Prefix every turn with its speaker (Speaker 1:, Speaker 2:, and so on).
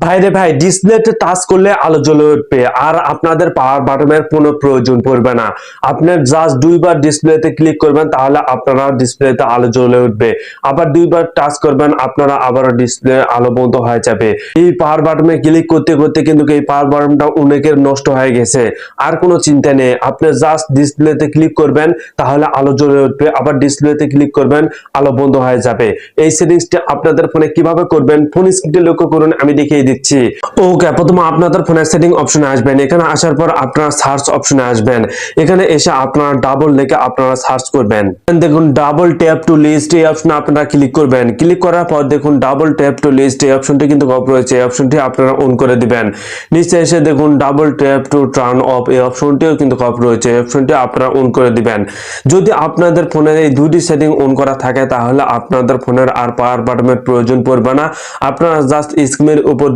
Speaker 1: ভাই রে ভাই, ডিসপ্লেতে টাচ করলে আলো জ্বলে উঠবে আর আপনাদের পাওয়ার বাটনের কোনো প্রয়োজন পড়বে না। আপনি জাস্ট দুইবার ডিসপ্লেতে ক্লিক করবেন, তাহলে আপনারা ডিসপ্লেতে আলো জ্বলে উঠবে। আবার দুইবার টাচ করবেন, আপনারা আবারও ডিসপ্লে আলো বন্ধ হয়ে যাবে। এই পাওয়ার বাটনে ক্লিক করতে করতে কিন্তু এই পাওয়ার বাটনটা অনেকের নষ্ট হয়ে গেছে। আর কোনো চিন্তা নেই, আপনি জাস্ট ডিসপ্লেতে ক্লিক করবেন, তাহলে আলো জ্বলে উঠবে। আবার ডিসপ্লেতে ক্লিক করবেন, আলো বন্ধ হয়ে যাবে। এই সেটিংসটি আপনাদের ফোনে কিভাবে করবেন, ফোন স্ক্রিনে লক্ষ্য করুন, আমি দেখিয়ে দিচ্ছি। ওকে, প্রথমে আপনাদের ফোনের সেটিং অপশনে আসবেন। এখানে আসার পর আপনারা সার্চ অপশনে আসবেন। এখানে এসে আপনারা ডাবল লিখে আপনারা সার্চ করবেন। দেখুন ডাবল ট্যাপ টু লিস্ট, এই অপশনে আপনারা ক্লিক করবেন। ক্লিক করার পর দেখুন ডাবল ট্যাপ টু লিস্ট, এই অপশনটি কিন্তু অফ রয়েছে। এই অপশনটি আপনারা অন করে দিবেন। নিচে এসে দেখুন double tap to turn off, এই অপশনটিও কিন্তু অফ রয়েছে। এই অপশনটি আপনারা অন করে দিবেন। যদি আপনাদের ফোনের এই দুটি সেটিং অন করা থাকে, তাহলে আপনাদের ফোনের আর পাওয়ার বাটনের প্রয়োজন পড়বে না। আপনারা জাস্ট স্ক্রিনের উপর